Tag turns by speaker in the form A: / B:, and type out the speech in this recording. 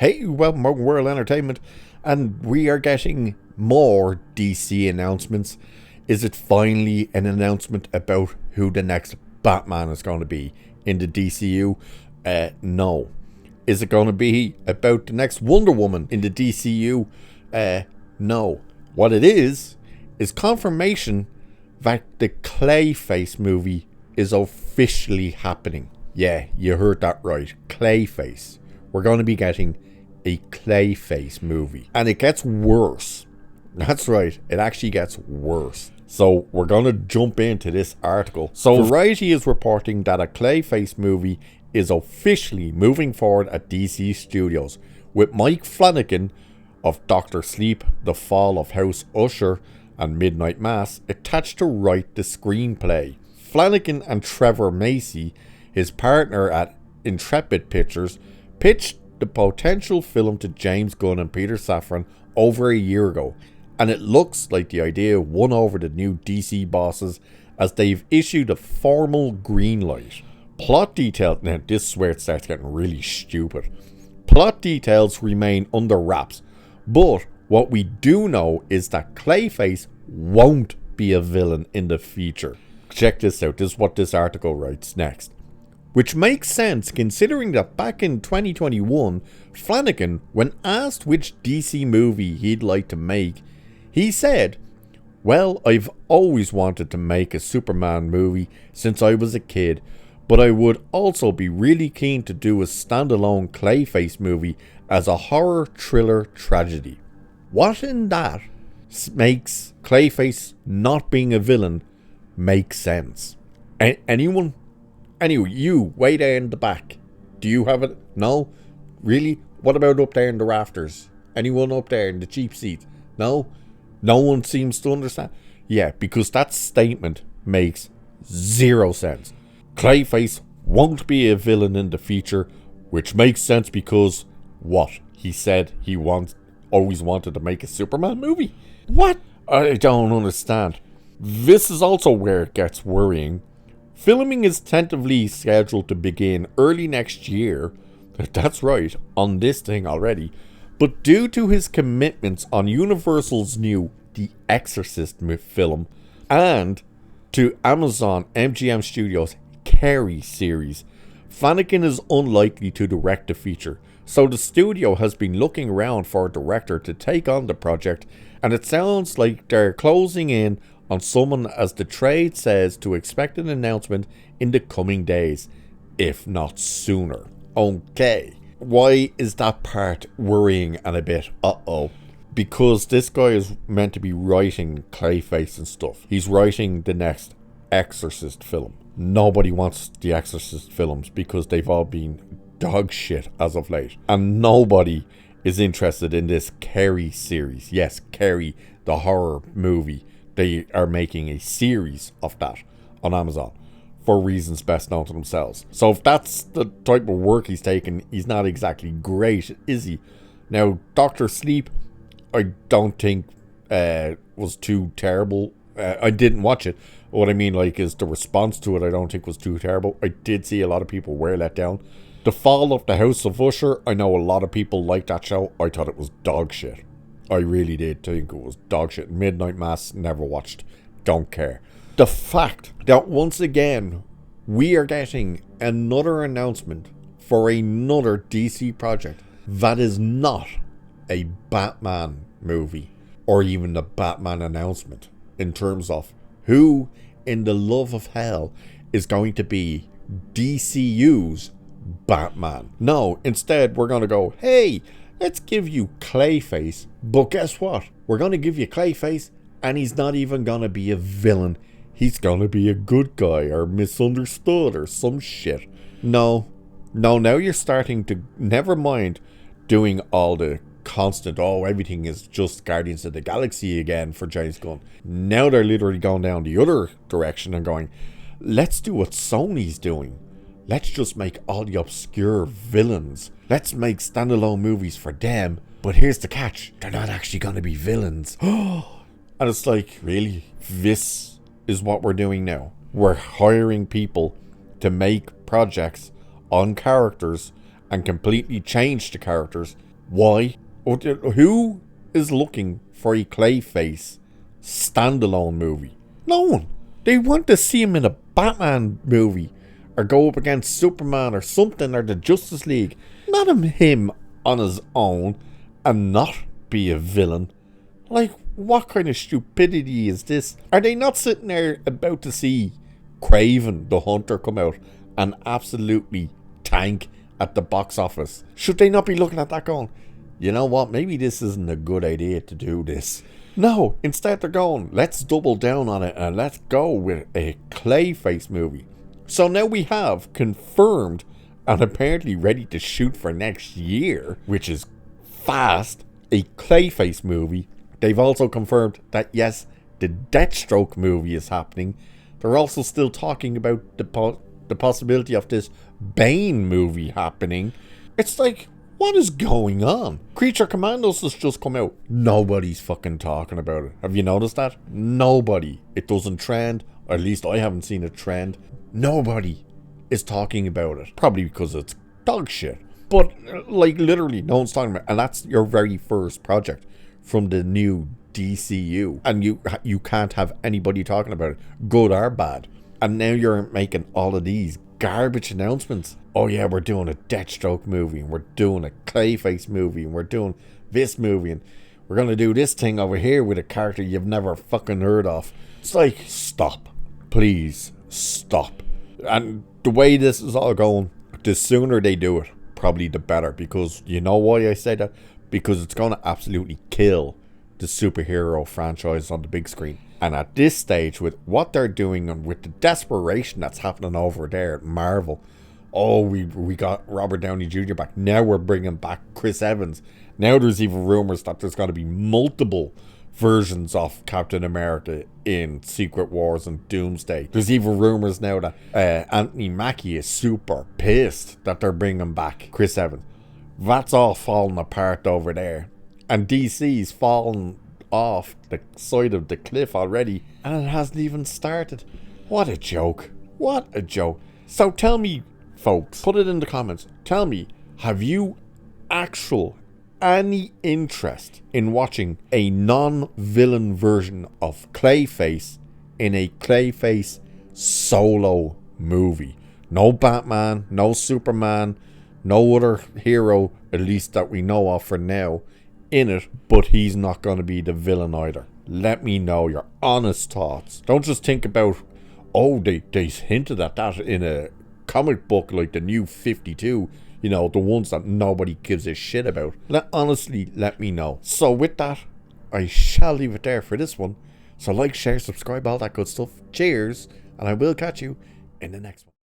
A: Hey, welcome to World Entertainment, and we are getting more DC announcements. Is it finally an announcement about who the next Batman is going to be in the DCU? No. Is it going to be about the next Wonder Woman in the DCU? No. What it is confirmation that the Clayface movie is officially happening. Yeah, you heard that right. Clayface. We're going to be getting a Clayface movie. And it gets worse. That's right. It actually gets worse. So we're going to jump into this article. So Variety is reporting that a Clayface movie is officially moving forward at DC Studios, with Mike Flanagan of Dr. Sleep, The Fall of House Usher, and Midnight Mass attached to write the screenplay. Flanagan and Trevor Macy, his partner at Intrepid Pictures, pitched the potential film to James Gunn and Peter Safran over a year ago, and it looks like the idea won over the new DC bosses as they've issued a formal green light. Plot details, now this is where it starts getting really stupid. Plot details remain under wraps, but what we do know is that Clayface won't be a villain in the future. Check this out, this is what this article writes next. Which makes sense considering that back in 2021, Flanagan, when asked which DC movie he'd like to make, he said, "Well, I've always wanted to make a Superman movie since I was a kid, but I would also be really keen to do a standalone Clayface movie as a horror thriller tragedy." What in that makes Clayface not being a villain make sense? Anyone? Anyway, you, way there in the back. Do you have it? No? Really? What about up there in the rafters? Anyone up there in the cheap seat? No? No one seems to understand? Yeah, because that statement makes zero sense. Clayface won't be a villain in the future, which makes sense because, what? He said he always wanted to make a Superman movie? What? I don't understand. This is also where it gets worrying. Filming is tentatively scheduled to begin early next year. That's right, on this thing already. But due to his commitments on Universal's new The Exorcist film and to Amazon MGM Studios' Carrie series, Flanagan is unlikely to direct the feature. So the studio has been looking around for a director to take on the project, and it sounds like they're closing in on someone, as the trade says, to expect an announcement in the coming days, if not sooner. Okay, why is that part worrying and a bit because this guy is meant to be writing Clayface and stuff. He's writing the next Exorcist film. Nobody wants the Exorcist films because they've all been dog shit as of late, and nobody is interested in this Carrie series. Yes, Carrie, the horror movie. They are making a series of that on Amazon for reasons best known to themselves. So if that's the type of work he's taking, he's not exactly great, is he? Now, Dr. Sleep, I don't think was too terrible. I didn't watch it. What I mean, like, is the response to it, I don't think was too terrible. I did see a lot of people were let down. The Fall of the House of Usher, I know a lot of people liked that show. I thought it was dog shit. I really did think it was dog shit. Midnight Mass, never watched. Don't care. The fact that once again we are getting another announcement for another DC project that is not a Batman movie or even a Batman announcement in terms of who in the love of hell is going to be DCU's Batman. No, instead we're going to go, hey, let's give you Clayface, but guess what? We're going to give you Clayface, and he's not even going to be a villain. He's going to be a good guy, or misunderstood, or some shit. No, now you're starting to, never mind doing all the constant, everything is just Guardians of the Galaxy again for James Gunn. Now they're literally going down the other direction and going, let's do what Sony's doing. Let's just make all the obscure villains. Let's make standalone movies for them. But here's the catch. They're not actually going to be villains. And it's like, really? This is what we're doing now. We're hiring people to make projects on characters and completely change the characters Why? Who is looking for a Clayface standalone movie? No one. They want to see him in a Batman movie, or go up against Superman or something, or the Justice League. Not him on his own and not be a villain. Like, what kind of stupidity is this? Are they not sitting there about to see Kraven the Hunter come out and absolutely tank at the box office? Should they not be looking at that going, you know what, maybe this isn't a good idea to do this? No, instead they're going, let's double down on it and let's go with a Clayface movie. So now we have confirmed and apparently ready to shoot for next year, which is fast, a Clayface movie. They've also confirmed that yes, the Deathstroke movie is happening. They're also still talking about the possibility of this Bane movie happening. It's like, what is going on? Creature Commandos has just come out. Nobody's fucking talking about it. Have you noticed that? Nobody. It doesn't trend. Or at least I haven't seen it trend. Nobody is talking about it. Probably because it's dog shit. But like literally no one's talking about it. And that's your very first project from the new DCU. And you can't have anybody talking about it, good or bad. And now you're making all of these garbage announcements. Oh yeah, we're doing a Deathstroke movie, and we're doing a Clayface movie, and we're doing this movie, and we're going to do this thing over here with a character you've never fucking heard of. It's like, stop. Please, stop. And the way this is all going, the sooner they do it, probably the better. Because you know why I say that? Because it's going to absolutely kill the superhero franchise on the big screen. And at this stage, with what they're doing and with the desperation that's happening over there at Marvel, oh, we got Robert Downey Jr. back. Now we're bringing back Chris Evans. Now there's even rumors that there's going to be multiple versions of Captain America in Secret Wars and Doomsday. There's even rumors now that Anthony Mackie is super pissed that they're bringing back Chris Evans. That's all falling apart over there. And DC's fallen off the side of the cliff already, and it hasn't even started. What a joke. What a joke. So tell me, folks, put it in the comments. Tell me, have you any interest in watching a non-villain version of Clayface in a Clayface solo movie? No Batman, no Superman, no other hero, at least that we know of for now, in it, but he's not going to be the villain either. Let me know your honest thoughts. Don't just think about, oh, they hinted at that in a comic book like the New 52, you know, the ones that nobody gives a shit about. Honestly, let me know. So with that, I shall leave it there for this one. So like, share, subscribe, all that good stuff. Cheers, and I will catch you in the next one.